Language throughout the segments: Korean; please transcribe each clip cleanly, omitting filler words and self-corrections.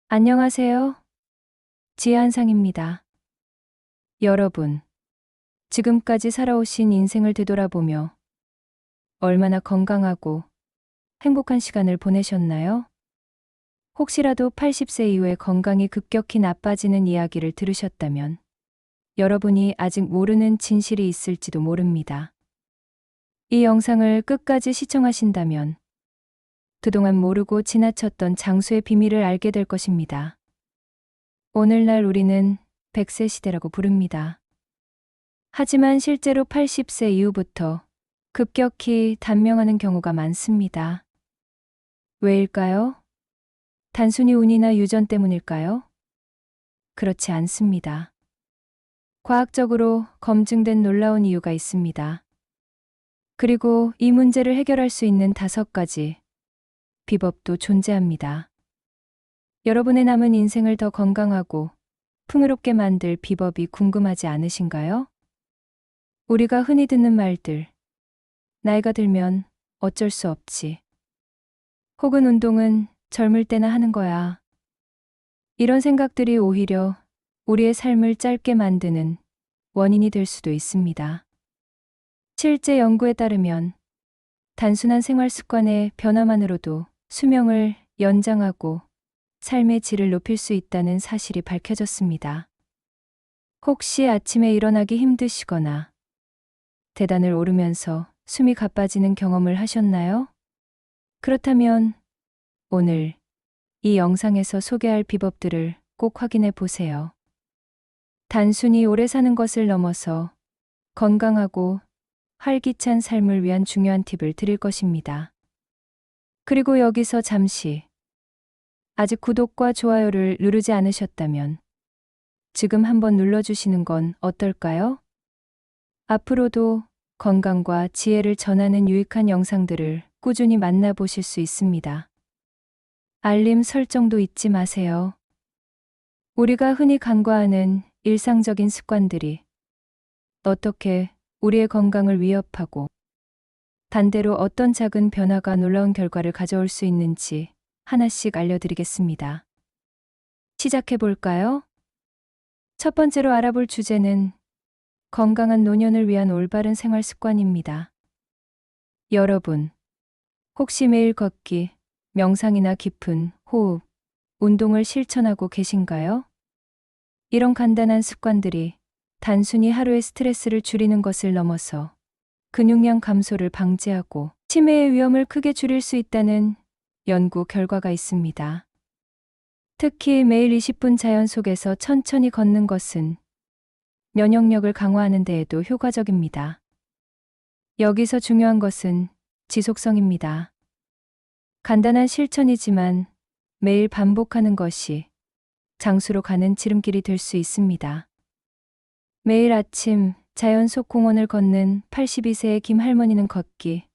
안녕하세요. 지한상입니다. 여러분, 지금까지 살아오신 인생을 되돌아보며 얼마나 건강하고 행복한 시간을 보내셨나요? 혹시라도 80세 이후에 건강이 급격히 나빠지는 이야기를 들으셨다면 여러분이 아직 모르는 진실이 있을지도 모릅니다. 이 영상을 끝까지 시청하신다면 그동안 모르고 지나쳤던 장수의 비밀을 알게 될 것입니다. 오늘날 우리는 100세 시대라고 부릅니다. 하지만 실제로 80세 이후부터 급격히 단명하는 경우가 많습니다. 왜일까요? 단순히 운이나 유전 때문일까요? 그렇지 않습니다. 과학적으로 검증된 놀라운 이유가 있습니다. 그리고 이 문제를 해결할 수 있는 5가지 비법도 존재합니다. 여러분의 남은 인생을 더 건강하고 풍요롭게 만들 비법이 궁금하지 않으신가요? 우리가 흔히 듣는 말들, 나이가 들면 어쩔 수 없지. 혹은 운동은 젊을 때나 하는 거야. 이런 생각들이 오히려 우리의 삶을 짧게 만드는 원인이 될 수도 있습니다. 실제 연구에 따르면 단순한 생활 습관의 변화만으로도 수명을 연장하고 삶의 질을 높일 수 있다는 사실이 밝혀졌습니다. 혹시 아침에 일어나기 힘드시거나 계단을 오르면서 숨이 가빠지는 경험을 하셨나요? 그렇다면 오늘 이 영상에서 소개할 비법들을 꼭 확인해 보세요. 단순히 오래 사는 것을 넘어서 건강하고 활기찬 삶을 위한 중요한 팁을 드릴 것입니다. 그리고 여기서 잠시 아직 구독과 좋아요를 누르지 않으셨다면 지금 한번 눌러주시는 건 어떨까요? 앞으로도 건강과 지혜를 전하는 유익한 영상들을 꾸준히 만나보실 수 있습니다. 알림 설정도 잊지 마세요. 우리가 흔히 간과하는 일상적인 습관들이 어떻게 우리의 건강을 위협하고 반대로 어떤 작은 변화가 놀라운 결과를 가져올 수 있는지 하나씩 알려드리겠습니다. 시작해 볼까요? 첫 번째로 알아볼 주제는 건강한 노년을 위한 올바른 생활 습관입니다. 여러분, 혹시 매일 걷기, 명상이나 깊은 호흡, 운동을 실천하고 계신가요? 이런 간단한 습관들이 단순히 하루의 스트레스를 줄이는 것을 넘어서 근육량 감소를 방지하고 치매의 위험을 크게 줄일 수 있다는 연구 결과가 있습니다. 특히 매일 20분 자연 속에서 천천히 걷는 것은 면역력을 강화하는 데에도 효과적입니다. 여기서 중요한 것은 지속성입니다. 간단한 실천이지만 매일 반복하는 것이 장수로 가는 지름길이 될 수 있습니다. 매일 아침 자연 속 공원을 걷는 82세의 김 할머니는 걷기,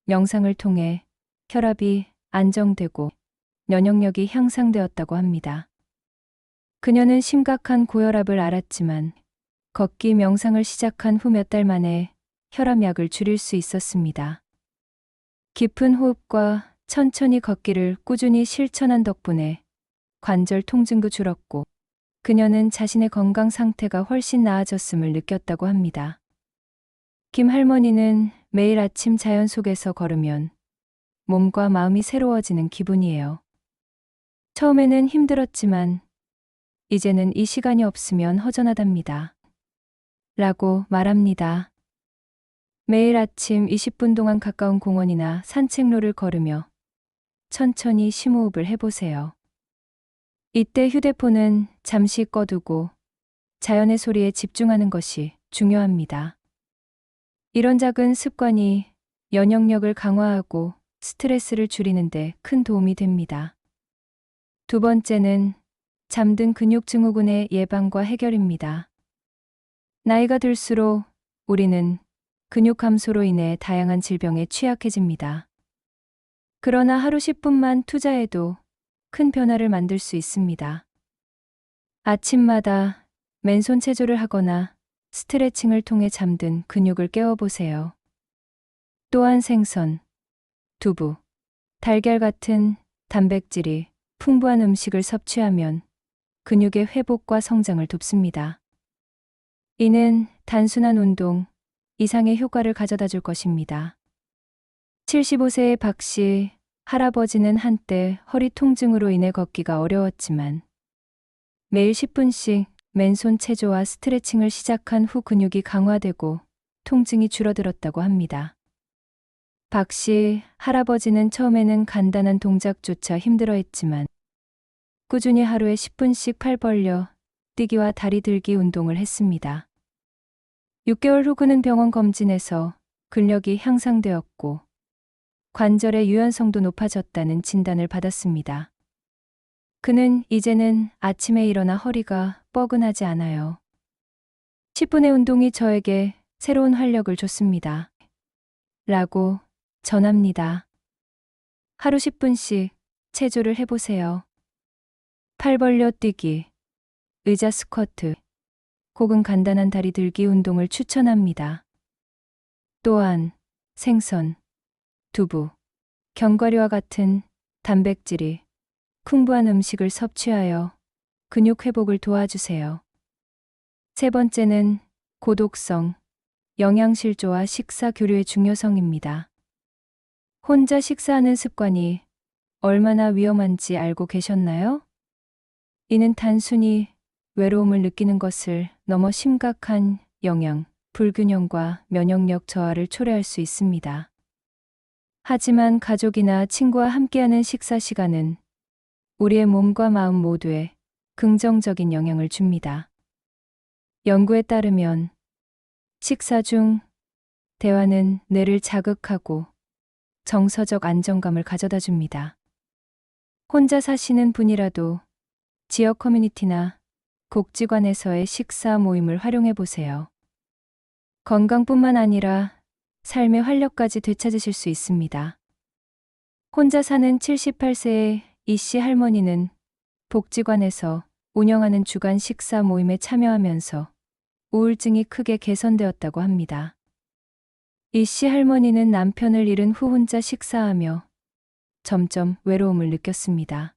명상을 통해 혈압이 안정되고 면역력이 향상되었다고 합니다. 그녀는 심각한 고혈압을 앓았지만 걷기 명상을 시작한 후 몇 달 만에 혈압약을 줄일 수 있었습니다. 깊은 호흡과 천천히 걷기를 꾸준히 실천한 덕분에 관절 통증도 줄었고 그녀는 자신의 건강 상태가 훨씬 나아졌음을 느꼈다고 합니다. 김 할머니는 매일 아침 자연 속에서 걸으면 몸과 마음이 새로워지는 기분이에요. 처음에는 힘들었지만 이제는 이 시간이 없으면 허전하답니다. 라고 말합니다. 매일 아침 20분 동안 가까운 공원이나 산책로를 걸으며 천천히 심호흡을 해보세요. 이때 휴대폰은 잠시 꺼두고 자연의 소리에 집중하는 것이 중요합니다. 이런 작은 습관이 면역력을 강화하고 스트레스를 줄이는 데 큰 도움이 됩니다. 두 번째는 잠든 근육 증후군의 예방과 해결입니다. 나이가 들수록 우리는 근육 감소로 인해 다양한 질병에 취약해집니다. 그러나 하루 10분만 투자해도 큰 변화를 만들 수 있습니다. 아침마다 맨손 체조를 하거나 스트레칭을 통해 잠든 근육을 깨워보세요. 또한 생선, 두부, 달걀 같은 단백질이 풍부한 음식을 섭취하면 근육의 회복과 성장을 돕습니다. 이는 단순한 운동 이상의 효과를 가져다 줄 것입니다. 75세의 박 씨 할아버지는 한때 허리 통증으로 인해 걷기가 어려웠지만 매일 10분씩 맨손 체조와 스트레칭을 시작한 후 근육이 강화되고 통증이 줄어들었다고 합니다. 박 씨 할아버지는 처음에는 간단한 동작조차 힘들어했지만 꾸준히 하루에 10분씩 팔 벌려 뛰기와 다리 들기 운동을 했습니다. 6개월 후 그는 병원 검진에서 근력이 향상되었고 관절의 유연성도 높아졌다는 진단을 받았습니다. 그는 이제는 아침에 일어나 허리가 뻐근하지 않아요. 10분의 운동이 저에게 새로운 활력을 줬습니다. 라고 전합니다. 하루 10분씩 체조를 해보세요. 팔 벌려 뛰기, 의자 스쿼트, 혹은 간단한 다리 들기 운동을 추천합니다. 또한 생선, 두부, 견과류와 같은 단백질이 풍부한 음식을 섭취하여 근육 회복을 도와주세요. 세 번째는 고독성, 영양실조와 식사 교류의 중요성입니다. 혼자 식사하는 습관이 얼마나 위험한지 알고 계셨나요? 이는 단순히 외로움을 느끼는 것을 넘어 심각한 영양, 불균형과 면역력 저하를 초래할 수 있습니다. 하지만 가족이나 친구와 함께하는 식사 시간은 우리의 몸과 마음 모두에 긍정적인 영향을 줍니다. 연구에 따르면 식사 중 대화는 뇌를 자극하고 정서적 안정감을 가져다 줍니다. 혼자 사시는 분이라도 지역 커뮤니티나 복지관에서의 식사 모임을 활용해 보세요. 건강뿐만 아니라 삶의 활력까지 되찾으실 수 있습니다. 혼자 사는 78세의 이 씨 할머니는 복지관에서 운영하는 주간 식사 모임에 참여하면서 우울증이 크게 개선되었다고 합니다. 이 씨 할머니는 남편을 잃은 후 혼자 식사하며 점점 외로움을 느꼈습니다.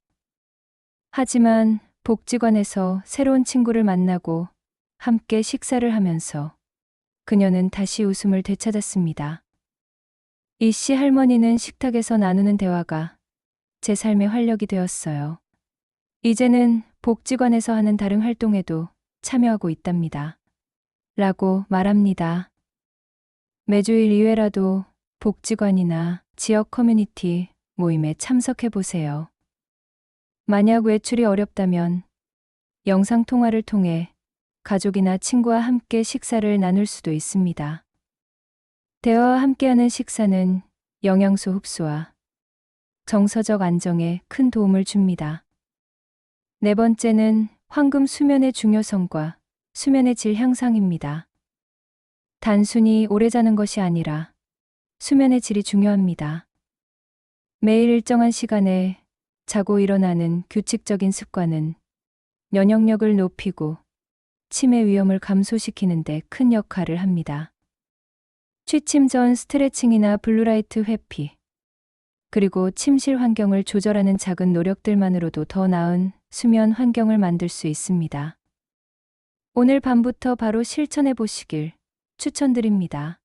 하지만 복지관에서 새로운 친구를 만나고 함께 식사를 하면서 그녀는 다시 웃음을 되찾았습니다. 이 씨 할머니는 식탁에서 나누는 대화가 제 삶의 활력이 되었어요. 이제는 복지관에서 하는 다른 활동에도 참여하고 있답니다. 라고 말합니다. 매주일 2회라도 복지관이나 지역 커뮤니티 모임에 참석해 보세요. 만약 외출이 어렵다면 영상통화를 통해 가족이나 친구와 함께 식사를 나눌 수도 있습니다. 대화와 함께하는 식사는 영양소 흡수와 정서적 안정에 큰 도움을 줍니다. 네 번째는 황금 수면의 중요성과 수면의 질 향상입니다. 단순히 오래 자는 것이 아니라 수면의 질이 중요합니다. 매일 일정한 시간에 자고 일어나는 규칙적인 습관은 면역력을 높이고 치매 위험을 감소시키는 데 큰 역할을 합니다. 취침 전 스트레칭이나 블루라이트 회피, 그리고 침실 환경을 조절하는 작은 노력들만으로도 더 나은 수면 환경을 만들 수 있습니다. 오늘 밤부터 바로 실천해 보시길 추천드립니다.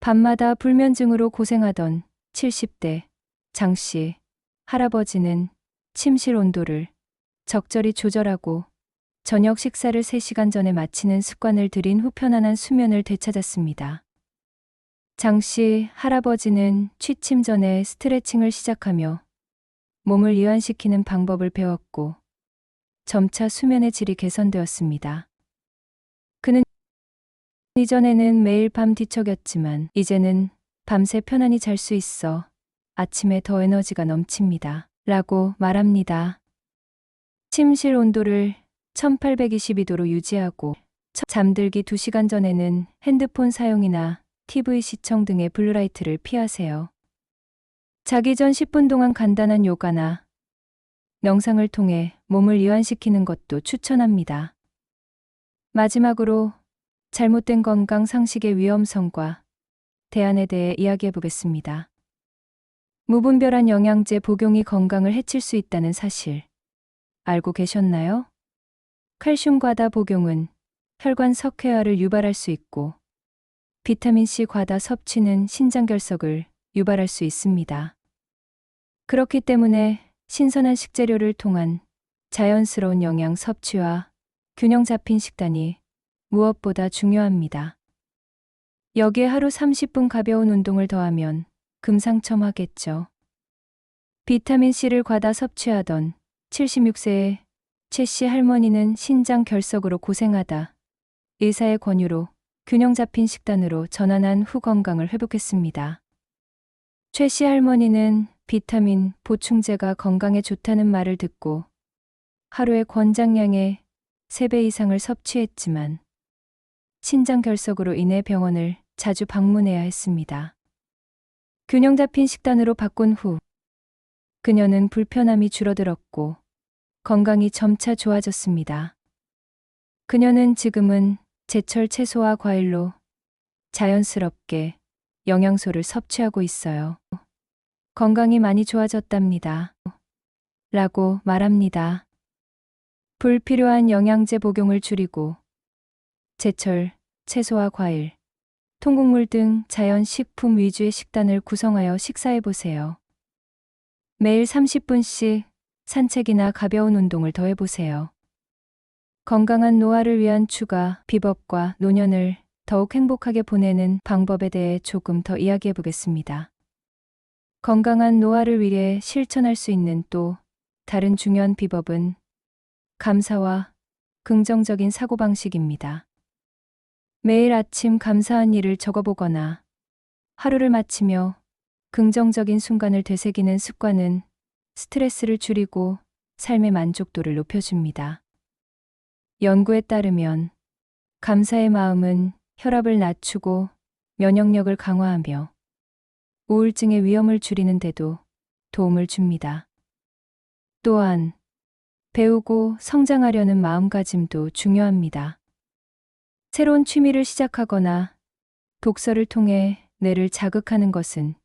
밤마다 불면증으로 고생하던 70대 장씨 할아버지는 침실 온도를 적절히 조절하고 저녁 식사를 3시간 전에 마치는 습관을 들인 후 편안한 수면을 되찾았습니다. 장씨 할아버지는 취침 전에 스트레칭을 시작하며 몸을 이완시키는 방법을 배웠고 점차 수면의 질이 개선되었습니다. 그는 이전에는 매일 밤 뒤척였지만 이제는 밤새 편안히 잘 수 있어 아침에 더 에너지가 넘칩니다. 라고 말합니다. 침실 온도를 1822도로 유지하고 잠들기 2시간 전에는 핸드폰 사용이나 TV 시청 등의 블루라이트를 피하세요. 자기 전 10분 동안 간단한 요가나 명상을 통해 몸을 이완시키는 것도 추천합니다. 마지막으로 잘못된 건강 상식의 위험성과 대안에 대해 이야기해 보겠습니다. 무분별한 영양제 복용이 건강을 해칠 수 있다는 사실 알고 계셨나요? 칼슘 과다 복용은 혈관 석회화를 유발할 수 있고 비타민C 과다 섭취는 신장 결석을 유발할 수 있습니다. 그렇기 때문에 신선한 식재료를 통한 자연스러운 영양 섭취와 균형 잡힌 식단이 무엇보다 중요합니다. 여기에 하루 30분 가벼운 운동을 더하면 금상첨화겠죠. 비타민C를 과다 섭취하던 76세의 최씨 할머니는 신장 결석으로 고생하다 의사의 권유로 균형 잡힌 식단으로 전환한 후 건강을 회복했습니다. 최씨 할머니는 비타민 보충제가 건강에 좋다는 말을 듣고 하루의 권장량의 3배 이상을 섭취했지만 신장 결석으로 인해 병원을 자주 방문해야 했습니다. 균형 잡힌 식단으로 바꾼 후 그녀는 불편함이 줄어들었고 건강이 점차 좋아졌습니다. 그녀는 지금은 제철 채소와 과일로 자연스럽게 영양소를 섭취하고 있어요. 건강이 많이 좋아졌답니다. 라고 말합니다. 불필요한 영양제 복용을 줄이고 제철 채소와 과일, 통곡물 등 자연 식품 위주의 식단을 구성하여 식사해 보세요. 매일 30분씩 산책이나 가벼운 운동을 더해 보세요. 건강한 노화를 위한 추가 비법과 노년을 더욱 행복하게 보내는 방법에 대해 조금 더 이야기해 보겠습니다. 건강한 노화를 위해 실천할 수 있는 또 다른 중요한 비법은 감사와 긍정적인 사고방식입니다. 매일 아침 감사한 일을 적어보거나 하루를 마치며 긍정적인 순간을 되새기는 습관은 스트레스를 줄이고 삶의 만족도를 높여줍니다. 연구에 따르면 감사의 마음은 혈압을 낮추고 면역력을 강화하며 우울증의 위험을 줄이는 데도 도움을 줍니다. 또한 배우고 성장하려는 마음가짐도 중요합니다. 새로운 취미를 시작하거나 독서를 통해 뇌를 자극하는 것은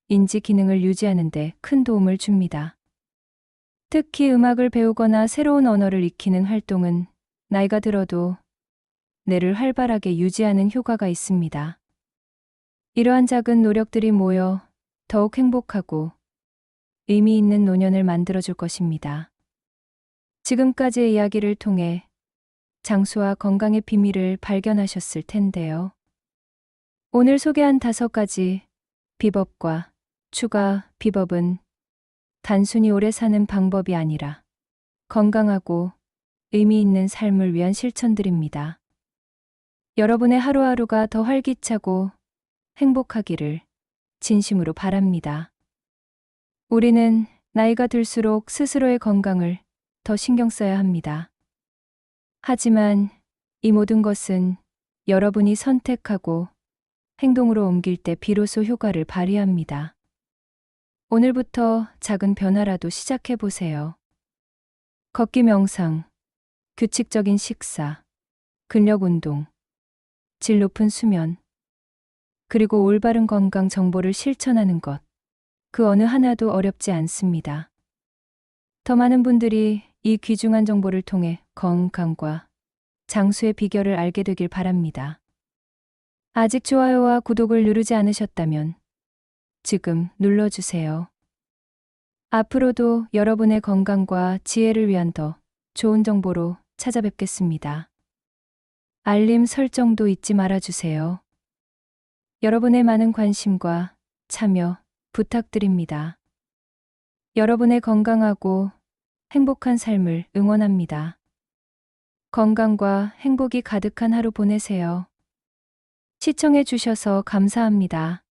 인지 기능을 유지하는 데 큰 도움을 줍니다. 특히 음악을 배우거나 새로운 언어를 익히는 활동은 나이가 들어도 뇌를 활발하게 유지하는 효과가 있습니다. 이러한 작은 노력들이 모여 더욱 행복하고 의미 있는 노년을 만들어줄 것입니다. 지금까지의 이야기를 통해 장수와 건강의 비밀을 발견하셨을 텐데요. 오늘 소개한 5가지 비법과 추가 비법은 단순히 오래 사는 방법이 아니라 건강하고 의미 있는 삶을 위한 실천들입니다. 여러분의 하루하루가 더 활기차고 행복하기를 진심으로 바랍니다. 우리는 나이가 들수록 스스로의 건강을 더 신경 써야 합니다. 하지만 이 모든 것은 여러분이 선택하고 행동으로 옮길 때 비로소 효과를 발휘합니다. 오늘부터 작은 변화라도 시작해 보세요. 걷기 명상, 규칙적인 식사, 근력 운동, 질 높은 수면, 그리고 올바른 건강 정보를 실천하는 것. 그 어느 하나도 어렵지 않습니다. 더 많은 분들이 이 귀중한 정보를 통해 건강과 장수의 비결을 알게 되길 바랍니다. 아직 좋아요와 구독을 누르지 않으셨다면 지금 눌러주세요. 앞으로도 여러분의 건강과 지혜를 위한 더 좋은 정보로 찾아뵙겠습니다. 알림 설정도 잊지 말아주세요. 여러분의 많은 관심과 참여 부탁드립니다. 여러분의 건강하고 행복한 삶을 응원합니다. 건강과 행복이 가득한 하루 보내세요. 시청해 주셔서 감사합니다.